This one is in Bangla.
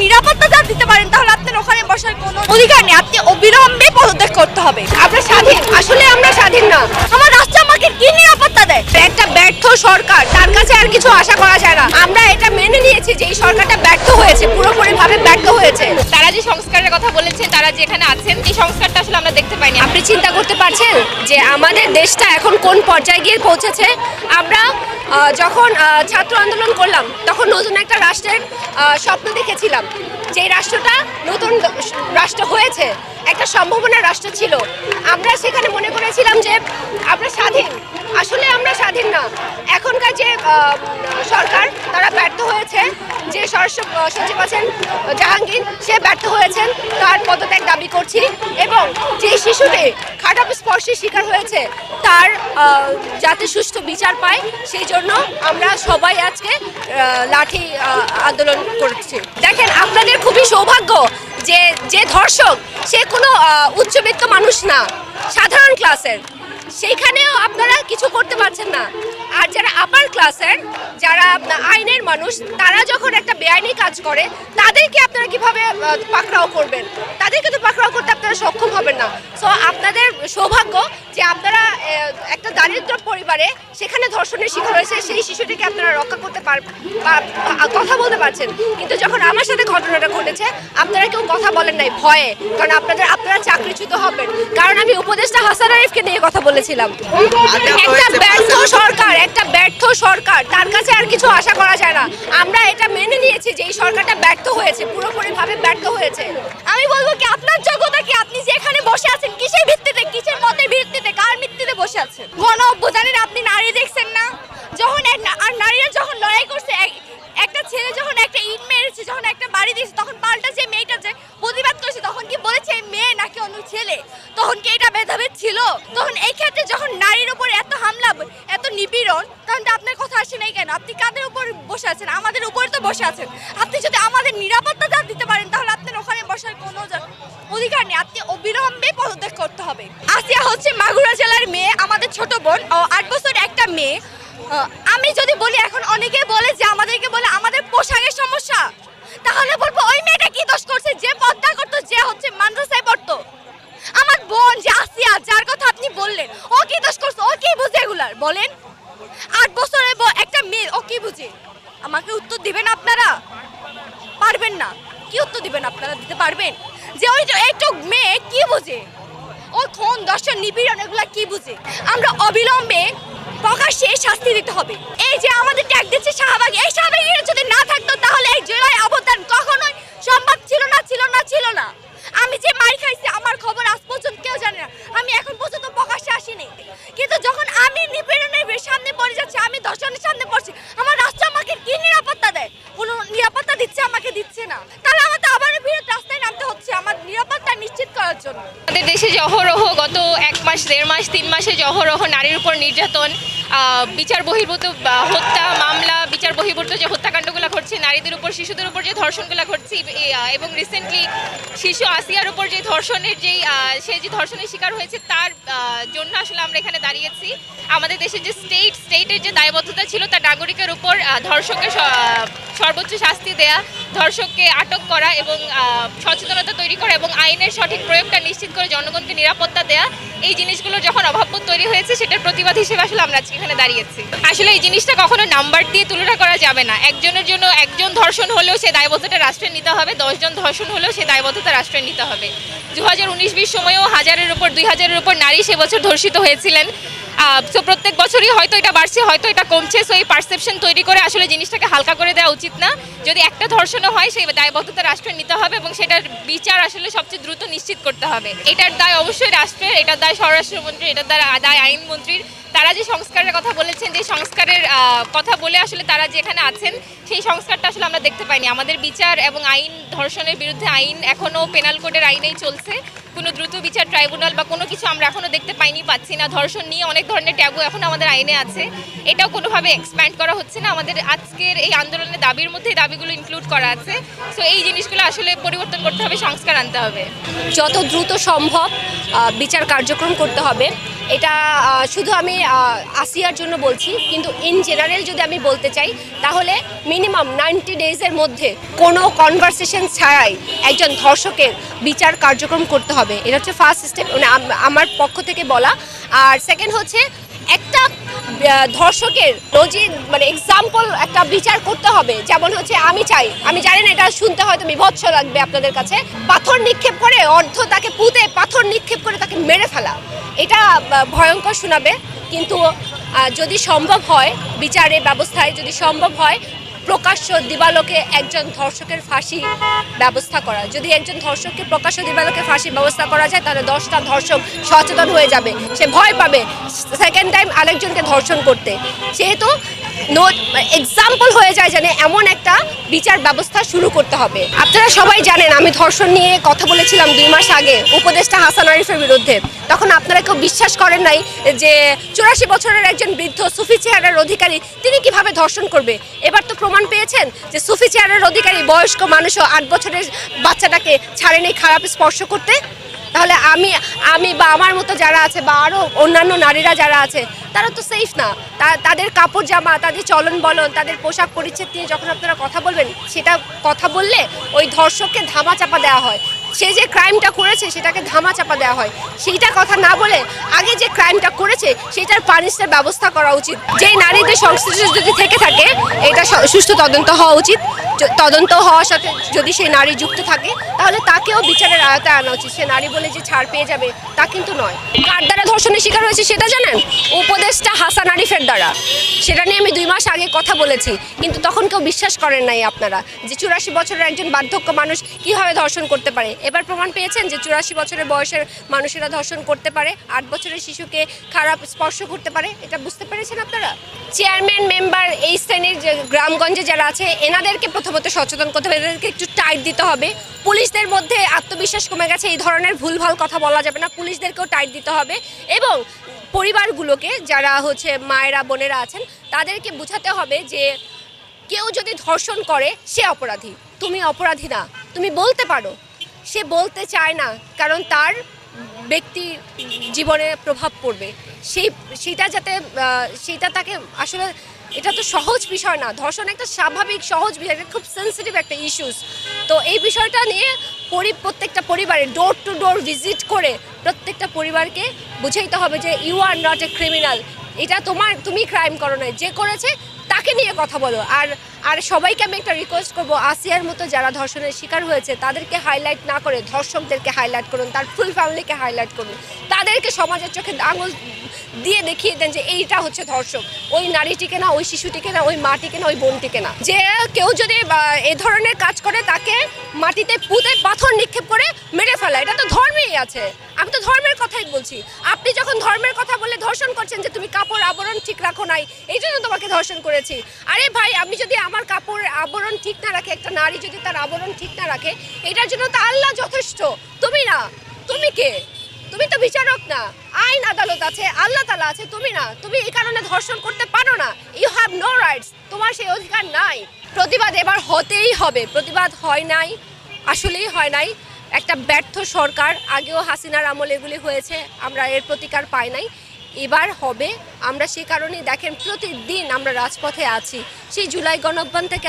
নিরাপত্তা দিতে পারেন তাহলে আপনার ওখানে বসার কোনো অধিকার নেই। আপনি অবিলম্বে পদত্যাগ করতে হবে। আমরা স্বাধীন, আসলে আমরা স্বাধীন না। আমার রাষ্ট্র আমাকে কি নিরাপত্তা দেয়? একটা ব্যর্থ সরকার, তার কাছে আর কিছু আশা করা যায় না। আমরা এটা মেনে নিয়েছি যে এই সরকারটা ব্যর্থ হয়েছে, পুরোপুরিভাবে ব্যর্থ হয়েছে। তারা যে সংস্কারের কথা বলেছেন, তারা যে এখানে আছেন, এই সংস্কারটা আসলে আমরা দেখতে পাইনি। আপনি চিন্তা করতে পারছেন যে আমাদের দেশটা এখন কোন পর্যায়ে গিয়ে পৌঁছেছে? আমরা যখন ছাত্র আন্দোলন করলাম তখন নতুন একটা রাষ্ট্রের স্বপ্ন দেখেছিলাম, যে রাষ্ট্রটা নতুন রাষ্ট্র হয়েছে, একটা সম্ভাবনার রাষ্ট্র ছিল। আমরা সেখানে মনে করেছিলাম যে আমরা স্বাধীন, আসলে আমরা স্বাধীন না। এখনকার যে সরকার, তারা ব্যর্থ হয়েছে। যে স্বরাষ্ট্র সচিব আছেন জাহাঙ্গীর, সে ব্যর্থ হয়েছেন, তার পদত্যাগ দাবি করছি। এবং যে শিশুটি খারাপ স্পর্শের শিকার হয়েছে, তার যাতে সুষ্ঠু বিচার পায়, সেই জন্য আমরা সবাই আজকে লাঠি আন্দোলন করছি। দেখেন, আপনাদের খুবই সৌভাগ্য যে যে ধর্ষক সে কোনো উচ্চবিত্ত মানুষ না, সাধারণ ক্লাসের, সেইখানেও আপনারা কিছু করতে পারছেন না। আর যারা আপার ক্লাসের, যারা আইনের মানুষ, তারা যখন একটা বেআইনি কাজ করে, তাদেরকে আপনারা কিভাবে পাকড়াও করবেন? তাদেরকে তো পাকড়াও করতে আপনারা সক্ষম হবেন না। সো আপনাদের সৌভাগ্য যে আপনারা একটা দারিদ্র পরিবারে সেখানে ধর্ষণের শিকার হয়েছে, সেই শিশুটিকে আপনারা রক্ষা করতে কথা বলতে পারছেন। কিন্তু যখন আমার সাথে ঘটনাটা ঘটেছে, আপনারা কেউ কথা বলেন নাই ভয়ে, কারণ আপনারা চাকরিচ্যুত হবেন। কারণ আমি উপদেষ্টা হাসান আরিফকে নিয়ে কথা বলেছিলাম। একটা ব্যর্থ সরকার, তার কাছে আর কিছু আশা করা যায় না। আমরা এটা মেনে নিয়েছি যে এই সরকারটা ব্যর্থ হয়েছে, পুরোপুরিভাবে ব্যর্থ হয়েছে। আমি বলবো কি, আপনার যোগ্যতা কি? আপনি যে এখানে বসে আছেন কিসের ভিত্তিতে, কিসের মতের ভিত্তিতে, কার ভিত্তিতে বসে আছেন? গণ অভ্যুত্থানের আপনি নারী দেখছেন না? যখন আর নারীরা যখন লড়াই করছে, একটা ছেলে যখন একটা ইট মেরেছে, যখন একটা বাড়ি দিয়েছে, তখন পাল্টা যে মেয়েটা যে প্রতিবাদ করেছে, তখন কি বলেছে মেয়ে নাকি অন্য ছেলে? তখন কি এটা ভেদাভেদ ছিল? তখন এই ক্ষেত্রে যখন নারীর উপর এত হামলা, এত নিপীড়ন, তখন তো আপনার কথা আসে নাই কেন? আপনি কাদের উপর বসে আছেন? আমাদের উপরে তো বসে আছেন। আপনি যদি আমাদের নিরাপত্তা দিতে পারেন তাহলে আপনার ওখানে বসার কোনো অধিকার নেই। আপনি অবিলম্বে পদত্যাগ করতে হবে। আসিয়া হচ্ছে মাগুরা জেলার মেয়ে, আমাদের ছোট বোন, 8 বছর একটা মেয়ে। আমি যদি বলি, এখন অনেকে বলে যে আমাদেরকে বলে আমাদের পোশাকের সমস্যা, তাহলে বলবো ওই মেয়েটা কি দোষ করছে যে পর্দা করতো, যে হচ্ছে মাদ্রাসায় পড়তো? আমার বোন যে আসিয়া, যার কথা আপনি বললেন, ও কি দোষ করছে? ও কি বুঝে এগুলার? বলেন, 8 বছরের একটা মেয়ে, ও কি বুঝে? আমাকে উত্তর দিবেন আপনারা? পারবেন না। কি উত্তর দিবেন আপনারা? দিতে পারবেন যে ওই যে একটু মেয়ে কি বুঝে? ও খুন, দর্শন, নিপীড়ন, এগুলা কি বুঝে? আমরা অবিলম্বে প্রকাশ্যে শাস্তি দিতে হবে। এই যে আমাদের ট্যাগ দিচ্ছে শাহবাগ, এই শাহবাগের যদি না থাকতো তাহলে এই জুলাই অবদান কখনোই সম্ভব ছিল না। আমি যে মার খাইছি, আমার খবর আজ পর্যন্ত কেউ জানে না। আমি এখন পর্যন্ত প্রকাশ্যে আসিনি, কিন্তু যখন আমি নিপীড়নের সামনে পড়ে যাচ্ছি, আমি ধর্ষণের সামনে পড়ছি, আমার রাষ্ট্র আমাকে কি নিরাপত্তা দেয়? কোনো নিরাপত্তা দিচ্ছে? আমাকে দিচ্ছে না। তাহলে আমাদের আবার বিরুদ্ধে রাস্তায় নামতে হচ্ছে আমার নিরাপত্তা নিশ্চিত করার জন্য। আমাদের দেশে যে অহরহ গত 1 মাস, 1.5 মাস, 3 মাসে যে অহরহ নারীর উপর নির্যাতন, বিচার বহির্ভূত হত্যা মামলা, বিচার বহির্ভূত যে হত্যাকাণ্ডগুলো ঘটছে, নারীদের উপর, শিশুদের উপর যে ধর্ষণগুলো ঘটছে, এবং রিসেন্টলি শিশু আসিয়ার উপর যে ধর্ষণের সে যে ধর্ষণের শিকার হয়েছে, তার জন্য আসলে আমরা এখানে দাঁড়িয়েছি। আমাদের দেশের যে স্টেটের যে দায়বদ্ধতা ছিল, তার নাগরিকের উপর ধর্ষকের সর্বোচ্চ শাস্তি দেয়া, ধর্ষককে আটক করা এবং সচেতনতা তৈরি করা এবং আইনের সঠিক প্রয়োগটা নিশ্চিত করে জনগণকে নিরাপত্তা দেয়া, এই জিনিসগুলোর যখন অভাববোধ তৈরি হয়েছে, সেটার প্রতিবাদ হিসেবে আসলে আমরা আজকে এখানে দাঁড়িয়েছি। আসলে এই জিনিসটা কখনো নাম্বার দিয়ে তুলনা করা যাবে না। একজনের জন্য একজন ধর্ষণ হলেও সে দায়বদ্ধতা রাষ্ট্রের নিতে হবে, 10 জন ধর্ষণ হলেও সে দায়বদ্ধতা রাষ্ট্রের নিতে হবে। 2019-20 সময়েও 1000-এর উপর 2000-এর উপর নারী সে বছর ধর্ষিত হয়েছিলেন। সো প্রত্যেক বছরই হয়তো এটা বাড়ছে, হয়তো এটা কমছে। সো এই পারসেপশন তৈরি করে আসলে জিনিসটাকে হালকা করে দেওয়া উচিত না। যদি একটা ধর্ষণও হয়, সেই দায়বদ্ধতা রাষ্ট্রের নিতে হবে এবং সেটার বিচার আসলে সবচেয়ে দ্রুত নিশ্চিত করতে হবে। এটার দায় অবশ্যই রাষ্ট্রের, এটার দায় স্বরাষ্ট্রমন্ত্রীর, এটার দায় আইনমন্ত্রীর। তারা যে সংস্কারের কথা বলেছেন, যে সংস্কারের কথা বলে আসলে তারা যেখানে আছেন, সেই সংস্কারটা আসলে আমরা দেখতে পাইনি। আমাদের বিচার এবং আইন, ধর্ষণের বিরুদ্ধে আইন এখনও পেনাল কোডের আইনেই চলছে। কোনো দ্রুত বিচার ট্রাইব্যুনাল বা কোনো কিছু আমরা এখনও দেখতে পাচ্ছি না। ধর্ষণ নিয়ে অনেক ধরনের ট্যাবু এখন আমাদের আইনে আছে, এটাও কোনোভাবে এক্সপ্যান্ড করা হচ্ছে না। আমাদের আজকের এই আন্দোলনের দাবির মধ্যে এই দাবিগুলো ইনক্লুড করা আছে। সো এই জিনিসগুলো আসলে পরিবর্তন করতে হবে, সংস্কার আনতে হবে। যত দ্রুত সম্ভব বিচার কার্যক্রম করতে হবে। এটা শুধু আমি আসিয়ার জন্য বলছি, কিন্তু ইন জেনারেল যদি আমি বলতে চাই তাহলে মিনিমাম 90 ডেজের মধ্যে কোনো কনভারসেশন ছাড়াই একজন ধর্ষকের বিচার কার্যক্রম করতে হবে। এটা হচ্ছে ফার্স্ট স্টেপ, মানে আমার পক্ষ থেকে বলা। আর সেকেন্ড হচ্ছে একটা ধর্ষকের নজির, মানে এক্সাম্পল একটা বিচার করতে হবে। যেমন হচ্ছে আমি জানি না, এটা শুনতে হয়তো বিভৎস লাগবে আপনাদের কাছে, পাথর নিক্ষেপ করে তাকে পুঁতে পাথর নিক্ষেপ করে তাকে মেরে ফেলা, এটা ভয়ঙ্কর শোনাবে। কিন্তু যদি সম্ভব হয়, বিচারের ব্যবস্থায় যদি সম্ভব হয় প্রকাশ্য দিবালোকে একজন ধর্ষকের ফাঁসি ব্যবস্থা করা, যদি একজন ধর্ষককে প্রকাশ্য দিবালোকে ফাঁসি ব্যবস্থা করা যায় তাহলে 10টা ধর্ষক সচেতন হয়ে যাবে, সে ভয় পাবে সেকেন্ড টাইম আরেকজনকে ধর্ষণ করতে। সেহেতু এক্সাম্পল হয়ে যায়, জানে এমন একটা বিচার ব্যবস্থা শুরু করতে হবে। আপনারা সবাই জানেন আমি ধর্ষণ নিয়ে কথা বলেছিলাম 2 মাস আগে উপদেষ্টা হাসান আরিফের বিরুদ্ধে। তখন আপনারা কেউ বিশ্বাস করেন নাই যে 84 বছরের একজন বৃদ্ধ সুফি চেহারার অধিকারী তিনি কিভাবে ধর্ষণ করবে। এবার তো প্রমাণ পেয়েছেন যে সুফি চেহারার অধিকারী বয়স্ক মানুষও 8 বছরের বাচ্চাটাকে ছাড়েনি খারাপ স্পর্শ করতে। তাহলে আমি বা আমার মতো যারা আছে বা আরও অন্যান্য নারীরা যারা আছে তারা তো সেফ না। তাদের কাপড় জামা, তাদের চলন বলন, তাদের পোশাক পরিচ্ছদ নিয়ে যখন আপনারা কথা বলবেন, সেটা কথা বললে ওই ধর্ষককে ধামাচাপা দেওয়া হয়, সে যে ক্রাইমটা করেছে সেটাকে ধামাচাপা দেওয়া হয়। সেইটা কথা না বলে আগে যে ক্রাইমটা করেছে সেটার পানিশের ব্যবস্থা করা উচিত। যেই নারীদের সংশ্লিষ্ট যদি থেকে থাকে এটা সুষ্ঠু তদন্ত হওয়া উচিত। তদন্ত হওয়ার সাথে যদি সেই নারী যুক্ত থাকে তাহলে তাকেও বিচারের আওতায় আনা উচিত। সে নারী বলে যে ছাড় পেয়ে যাবে তা কিন্তু নয়। কার দ্বারা ধর্ষণের শিকার হয়েছে সেটা জানেন? উপদেষ্টা হাসান আরিফের দ্বারা। সেটা নিয়ে আমি 2 মাস আগে কথা বলেছি, কিন্তু তখন কেউ বিশ্বাস করেন নাই আপনারা যে 84 বছরের একজন বার্ধক্য মানুষ কীভাবে ধর্ষণ করতে পারে। এবার প্রমাণ পেয়েছেন যে 84 বছরের বয়সের মানুষেরা ধর্ষণ করতে পারে, 8 বছরের শিশুকে খারাপ স্পর্শ করতে পারে। এটা বুঝতে পেরেছেন আপনারা? চেয়ারম্যান মেম্বার এই শ্রেণীর যে গ্রামগঞ্জে যারা আছে এনাদেরকে প্রথমত সচেতন করতে হবে, এদেরকে একটু টাইট দিতে হবে। পুলিশদের মধ্যে আত্মবিশ্বাস কমে গেছে, এই ধরনের ভুলভাল কথা বলা যাবে না, পুলিশদেরকেও টাইট দিতে হবে। এবং পরিবারগুলোকে যারা হচ্ছে মায়েরা বোনেরা আছেন তাদেরকে বোঝাতে হবে যে কেউ যদি ধর্ষণ করে সে অপরাধী, তুমি অপরাধী না। তুমি বলতে পারো, সে বলতে চায় না কারণ তার ব্যক্তি জীবনে প্রভাব পড়বে, সেইটা তাকে আসলে এটা তো সহজ বিষয় না। ধর্ষণ একটা স্বাভাবিক সহজ বিষয়, এটা খুব সেন্সিটিভ একটা ইস্যুস। তো এই বিষয়টা নিয়ে প্রত্যেকটা পরিবারে ডোর টু ডোর ভিজিট করে প্রত্যেকটা পরিবারকে বুঝাইতে হবে যে you are not a criminal, এটা তুমি ক্রাইম করো না, যে করেছে তাকে নিয়ে কথা বলো। আর সবাইকে আমি একটা রিকোয়েস্ট করবো, আসিয়ার মতো যারা ধর্ষণের শিকার হয়েছে তাদেরকে হাইলাইট না করে ধর্ষকদেরকে হাইলাইট করুন, তার ফুল ফ্যামিলিকে হাইলাইট করুন, তাদেরকে সমাজের চোখে আঙুল দিয়ে দেখিয়ে দেন যে এইটা হচ্ছে ধর্ষক, ওই নারীটিকে না, ওই শিশুটিকে না, ওই মাটিকে না, ওই বোনটিকে না। যে কেউ যদি এ ধরনের কাজ করে তাকে মাটিতে পুঁতে পাথর নিক্ষেপ করে মেরে ফেলা, এটা তো ধর্মেই আছে। আমি তো ধর্মের কথাই বলছি। আপনি যখন ধর্মের কথা বলে ধর্ষণ করছেন যে তুমি কাপড় আবরণ ঠিক রাখো নাই এই জন্য তোমাকে ধর্ষণ করেছি। আরে ভাই, আমি যদি আমার কাপড় আবরণ ঠিক না রাখে, একটা নারী যদি তার আবরণ ঠিক না রাখে, এটার জন্য তো আল্লাহ যথেষ্ট, তুমি না। তুমি কে? তুমি তো বিচারক না, আইন আদালত আছে, আল্লাহ তাআলা আছে, তুমি না। তুমি এই কারণে ধর্ষণ করতে পারো না, ইউ হ্যাভ নো রাইটস, তোমার সেই অধিকার নাই। প্রতিবাদ এবার হতেই হবে। প্রতিবাদ হয় নাই, আসলেই হয় নাই। একটা ব্যর্থ সরকার, আগেও হাসিনার আমলে এগুলি হয়েছে, আমরা এর প্রতিকার পাই নাই। এবার হবে। আমরা সে কারণেই দেখেন প্রতিদিন আমরা রাজপথে আছি, সেই জুলাই গণঅভ্যুত্থান থেকে